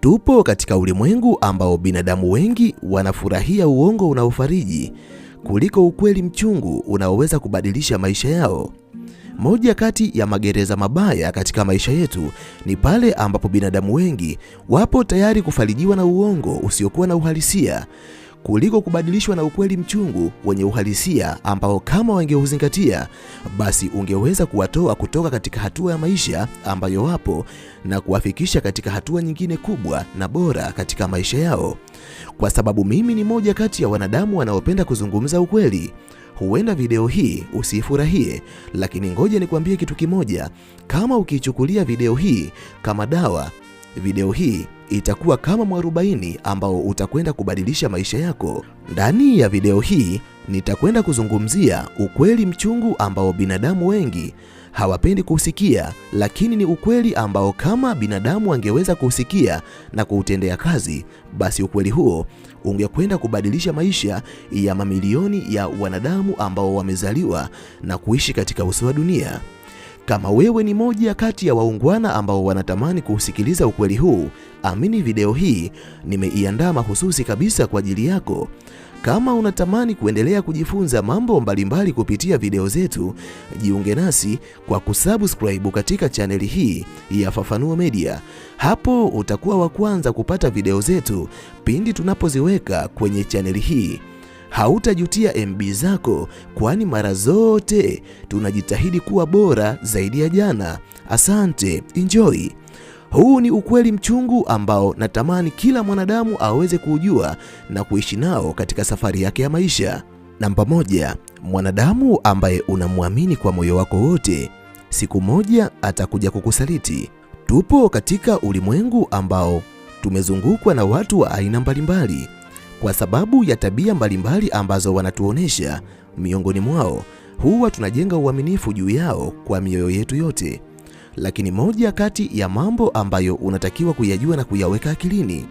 Tupo katika ulimwengu ambao binadamu wengi wanafurahia uongo unaofariji kuliko ukweli mchungu unaoweza kubadilisha maisha yao. Moja kati ya magereza mabaya katika maisha yetu ni pale ambapo binadamu wengi wapo tayari kufarijiwa na uongo usiokuwa na uhalisia kuliko kubadilishwa na ukweli mchungu wenye uhalisia ambao kama wangeuzingatia basi ungeweza kuwatoa kutoka katika hatua ya maisha ambayo wapo na kuwafikisha katika hatua nyingine kubwa na bora katika maisha yao. Kwa sababu mimi ni moja kati ya wanadamu wanaopenda kuzungumza ukweli. Huenda video hii usifurahie, lakini ngoja nikwambie kitu kimoja. Kama ukichukulia video hii kama dawa, video hii itakuwa kama mwarobaini ambao utakwenda kubadilisha maisha yako. Ndani ya video hii nitakwenda kuzungumzia ukweli mchungu ambao binadamu wengi hawapendi kusikia, lakini ni ukweli ambao kama binadamu angeweza kusikia na kuutendea kazi, basi ukweli huo ungekwenda kubadilisha maisha ya mamilioni ya wanadamu ambao wamezaliwa na kuishi katika uso wa dunia. Kama wewe ni moja kati ya waungwana ambao wanatamani kusikiliza ukweli huu, amini video hii nimeiandaa mahususi kabisa kwa ajili yako. Kama unatamani kuendelea kujifunza mambo mbalimbali kupitia video zetu, jiunge nasi kwa kusubscribe katika chaneli hii ya Fafanuo Media. Hapo utakuwa wa kwanza kupata video zetu pindi tunapoziweka kwenye chaneli hii. Hautajutia MB zako, kwani mara zote tunajitahidi kuwa bora zaidi ya jana. Asante, enjoy. Huu ni ukweli mchungu ambao natamani kila mwanadamu aweze kujua na kuishi nao katika safari yake ya maisha. Namba moja, mwanadamu ambaye unamwamini kwa moyo wako wote, siku moja atakuja kukusaliti. Tupo katika ulimwengu ambao tumezungukwa na watu wa aina mbalimbali. Kwa sababu ya tabia mbalimbali ambazo wanatuonesha, miongoni mwao huwa tunajenga uaminifu juu yao kwa mioyo yetu yote. Lakini moja kati ya mambo ambayo unatakiwa kuyajua na kuyaweka akilini,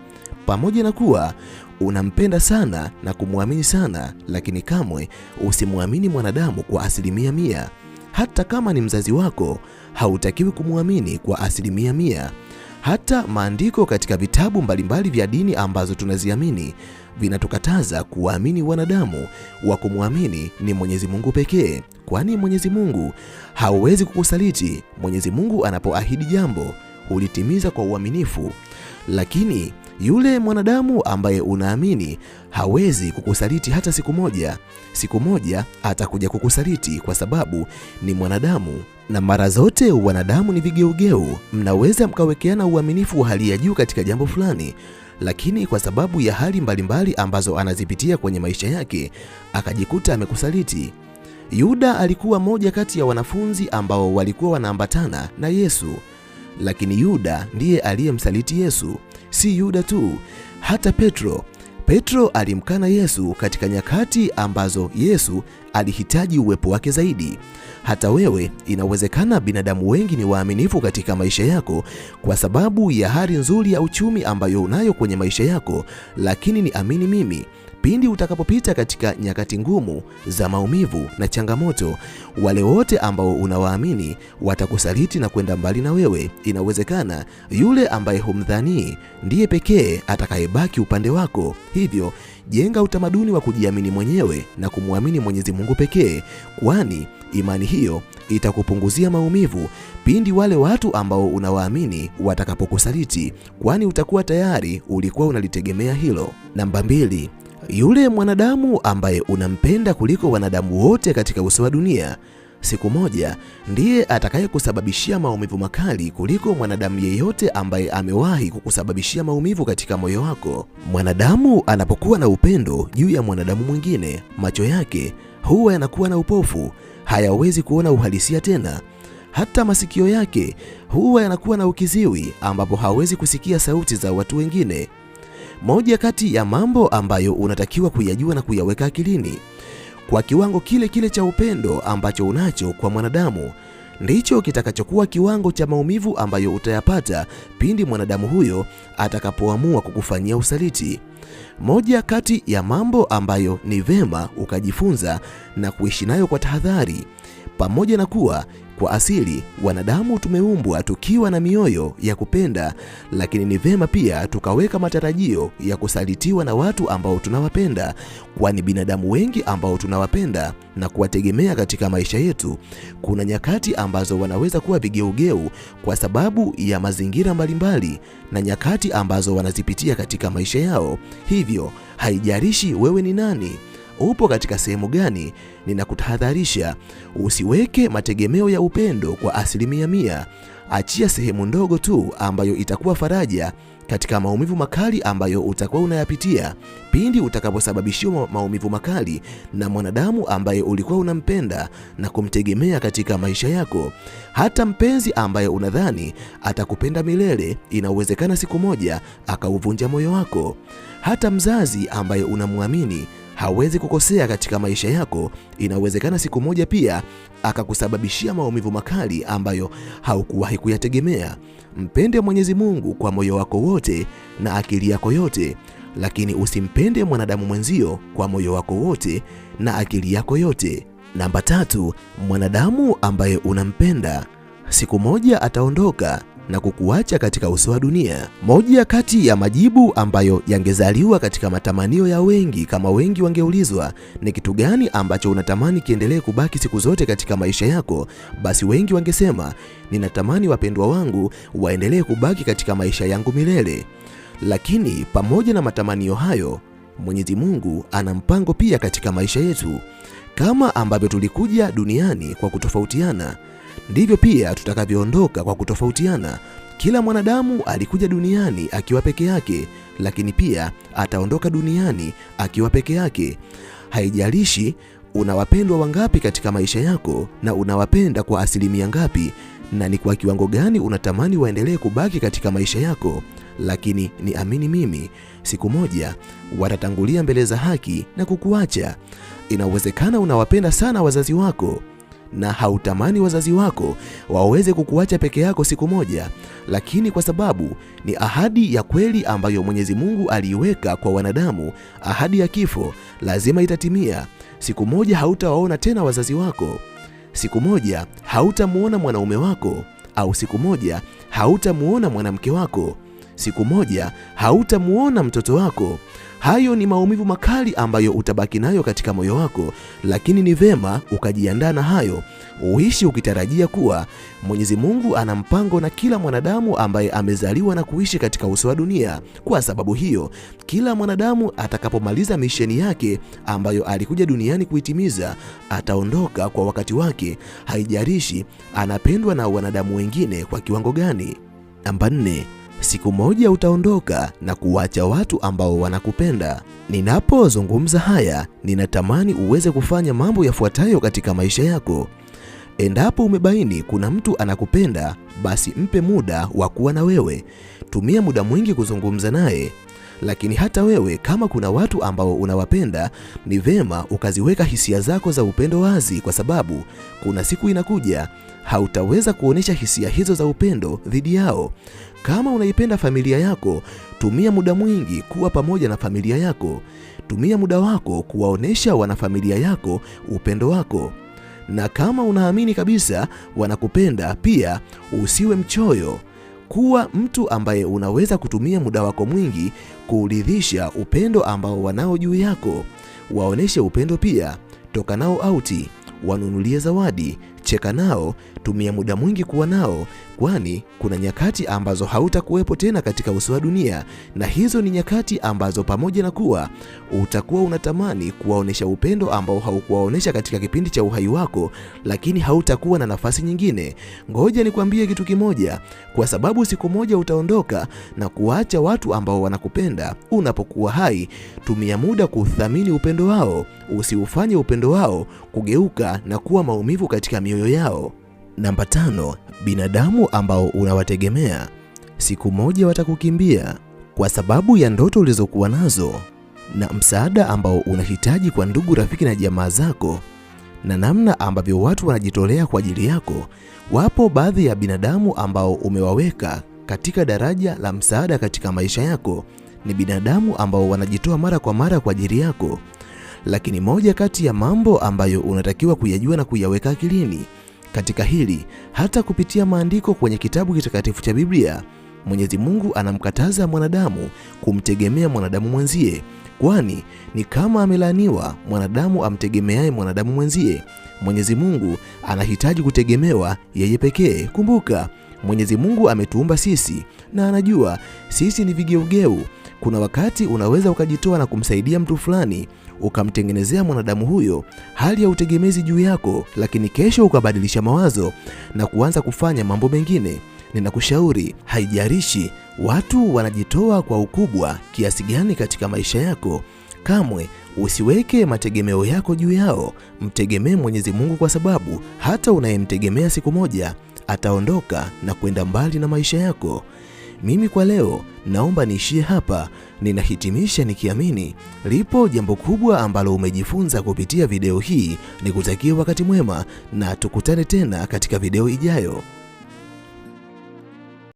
pamoja na kuwa unampenda sana na kumwamini sana, lakini kamwe usimwamini mwanadamu kwa 100%. Hata kama ni mzazi wako, hautakiwi kumwamini kwa 100%. Hata maandiko katika vitabu mbalimbali vya dini ambazo tunaziamini vinatukataza kuamini wanadamu. Wa kumwamini ni Mwenyezi Mungu pekee, kwani Mwenyezi Mungu hawezi kukusaliti. Mwenyezi Mungu anapoahidi jambo hulitimiza kwa uaminifu, lakini yule mwanadamu ambaye unaamini hawezi kukusaliti hata siku moja. Siku moja atakuja kukusaliti kwa sababu ni mwanadamu, na mara zote wanadamu ni vigeugeu. Mnaweza mkawekeana uaminifu wa hali ya juu katika jambo fulani, lakini kwa sababu ya hali mbalimbali ambazo anazipitia kwenye maisha yake akajikuta amekusaliti. Yuda alikuwa moja kati ya wanafunzi ambao walikuwa wanaambatana na Yesu, lakini Yuda ndiye aliyemsaliti Yesu. Si Yuda tu, hata Petro alimkana Yesu katika nyakati ambazo Yesu alihitaji uwepo wake zaidi. Hata wewe inawezekana binadamu wengi ni waaminifu katika maisha yako kwa sababu ya hali nzuri ya uchumi ambayo unayo kwenye maisha yako, lakini ni amini mimi, pindi utakapopita katika nyakati ngumu za maumivu na changamoto, wale wote ambao unawaamini watakusaliti na kwenda mbali na wewe. Inawezekana yule ambaye humdhani ndiye pekee atakayebaki upande wako. Hivyo jenga utamaduni wa kujiamini mwenyewe na kumwamini Mwenyezi Mungu pekee, kwani imani hiyo itakupunguzia maumivu pindi wale watu ambao unawaamini watakapokusaliti, kwani utakuwa tayari ulikuwa unalitegemea hilo. Namba 2, yule mwanadamu ambaye unampenda kuliko wanadamu wote katika uso wa dunia, siku moja ndiye atakayekusababishia maumivu makali kuliko mwanadamu yeyote ambaye amewahi kukusababishia maumivu katika moyo wako. Mwanadamu anapokuwa na upendo juu ya mwanadamu mwingine, macho yake huwa yanakuwa na upofu, hayawezi kuona uhalisia tena. Hata masikio yake huwa yanakuwa na ukiziwi ambapo hawezi kusikia sauti za watu wengine. Moja kati ya mambo ambayo unatakiwa kuyajua na kuyaweka akilini, kwa kiwango kile kile cha upendo ambacho unacho kwa mwanadamu, ndicho kitakachokuwa kiwango cha maumivu ambayo utayapata pindi mwanadamu huyo atakapoamua kukufanyia usaliti. Moja kati ya mambo ambayo ni vema ukajifunza na kuishi nayo kwa tahadhari Pamoja na kuwa kwa asili wanadamu tumeumbwa tukiwa na mioyo ya kupenda, lakini ni vema pia tukaweka matarajio ya kusalitiwa na watu ambao tunawapenda, kwani binadamu wengi ambao tunawapenda na kuwategemea katika maisha yetu, kuna nyakati ambazo wanaweza kuwa vigeugeu kwa sababu ya mazingira mbalimbali na nyakati ambazo wanazipitia katika maisha yao. Hivyo haijalishi wewe ni nani, upo katika sehemu gani, ninakutahadharisha usiweke mategemeo ya upendo kwa 100%. Achia sehemu ndogo tu ambayo itakuwa faraja katika maumivu makali ambayo utakuwa unayapitia pindi utakaposababishiwa maumivu makali na mwanadamu ambaye ulikuwa unampenda na kumtegemea katika maisha yako. Hata mpenzi ambaye unadhani atakupenda milele, inawezekana siku moja akauvunja moyo wako. Hata mzazi ambaye unamwamini hawezi kukosea katika maisha yako, inawezekana siku moja pia akakusababishia maumivu makali ambayo haukuwahi kuyategemea. Mpende Mwenyezi Mungu kwa moyo wako wote na akili yako yote, lakini usimpende mwanadamu mwenzio kwa moyo wako wote na akili yako yote. Namba 3, mwanadamu ambaye unampenda siku moja ataondoka na kukuacha katika uso wa dunia. Moja kati ya majibu ambayo yangezaliwa katika matamanio ya wengi, kama wengi wangeulizwa ni kitu gani ambacho unatamani kiendelee kubaki siku zote katika maisha yako, basi wengi wangesema ninatamani wapendwa wangu waendelee kubaki katika maisha yangu milele. Lakini pamoja na matamanio hayo, Mwenyezi Mungu ana mpango pia katika maisha yetu. Kama ambavyo tulikuja duniani kwa kutofautiana, ndivyo pia tutakavyoondoka kwa kutofautiana. Kila mwanadamu alikuja duniani akiwa peke yake, lakini pia ataondoka duniani akiwa peke yake. Haijalishi unawapendwa wangapi katika maisha yako na unawapenda kwa 1% ngapi na ni kwa kiwango gani unatamani waendelee kubaki katika maisha yako, lakini niamini mimi, siku moja watatangulia mbele za haki na kukuacha. Inawezekana unawapenda sana wazazi wako na hautamani wazazi wako waweze kukuacha peke yako siku moja, lakini kwa sababu ni ahadi ya kweli ambayo Mwenyezi Mungu aliiweka kwa wanadamu, ahadi ya kifo lazima itatimia. Siku moja hautawaona tena wazazi wako, siku moja hautamuona mwanaume wako, au siku moja hautamuona mwanamke wako, siku moja hautamuona mtoto wako. Hayo ni maumivu makali ambayo utabaki nayo katika moyo wako, lakini ni vema ukajiandaa na hayo, uishi ukitarajia kuwa Mwenyezi Mungu ana mpango na kila mwanadamu ambaye amezaliwa na kuishi katika uso wa dunia. Kwa sababu hiyo, kila mwanadamu atakapomaliza misheni yake ambayo alikuja duniani kuitimiza, ataondoka kwa wakati wake, haijalishi anapendwa na wanadamu wengine kwa kiwango gani. Namba 4, siku moja utaondoka na kuwacha watu ambao wanakupenda. Ninapozungumza haya, ninatamani uweze kufanya mambo yafuatayo katika maisha yako. Endapo umebaini kuna mtu anakupenda, basi mpe muda wa kuwa na wewe. Tumia muda mwingi kuzungumza naye. Lakini hata wewe kama kuna watu ambao unawapenda, ni vema ukaziweka hisia zako za upendo wazi, kwa sababu kuna siku inakuja hautaweza kuonesha hisia hizo za upendo dhidi yao. Kama unaipenda familia yako, tumia muda mwingi kuwa pamoja na familia yako. Tumia muda wako kuwaonesha wanafamilia yako upendo wako. Na kama unaamini kabisa wanakupenda, pia usiwe mchoyo. Kuwa mtu ambaye unaweza kutumia muda wako mwingi kuuridhisha upendo ambao wanao juu yako. Waoneshe upendo pia, toka nao auti, wanunulie zawadi, cheka nao, tumia muda mwingi kuwa nao, kwani kuna nyakati ambazo hautakuwepo tena katika uso wa dunia, na hizo ni nyakati ambazo pamoja na kuwa utakuwa unatamani kuwaonesha upendo ambao haukuwaonesha katika kipindi cha uhai wako, lakini hautakuwa na nafasi nyingine. Ngoja nikwambie kitu kimoja, kwa sababu siku moja utaondoka na kuacha watu ambao wanakupenda. Unapokuwa hai, tumia muda kuthamini upendo wao, usiufanye upendo wao kugeuka na kuwa maumivu katika mioyo yao. Namba 5, binadamu ambao unawategemea siku moja watakukimbia kwa sababu ya ndoto ulizokuwa nazo na msaada ambao unahitaji kwa ndugu, rafiki na jamaa zako, na namna ambavyo watu wanajitolea kwa ajili yako. Wapo baadhi ya binadamu ambao umewaweka katika daraja la msaada katika maisha yako. Ni binadamu ambao wanajitoa mara kwa mara kwa ajili yako, Lakini moja kati ya mambo ambayo unatakiwa kuyajua na kuyaweka akilini katika hili, hata kupitia maandiko kwenye kitabu kitakatifu cha Biblia, Mwenyezi Mungu anamkataza mwanadamu kumtegemea mwanadamu mwenzie, kwani ni kama amelaaniwa mwanadamu amtegemeaye mwanadamu mwenzie. Mwenyezi Mungu anahitaji kutegemewa yeye pekee. Kumbuka, Mwenyezi Mungu ametuumba sisi na anajua sisi ni vigeugeu. Kuna wakati unaweza ukajitoa na kumsaidia mtu fulani, ukamtengenezea mwanadamu huyo hali ya utegemezi juu yako, lakini kesho ukabadilisha mawazo na kuanza kufanya mambo mengine. Ninakushauri, haijalishi watu wanajitoa kwa ukubwa kiasi gani katika maisha yako, kamwe usiweke mategemeo yako juu yao. Mtegemee Mwenyezi Mungu, kwa sababu hata unayemtegemea siku moja ataondoka na kwenda mbali na maisha yako. Mimi kwa leo naomba niishie hapa. Ninahitimisha nikiamini lipo jambo kubwa ambalo umejifunza kupitia video hii. Nikutakia wakati mwema na tukutane tena katika video ijayo.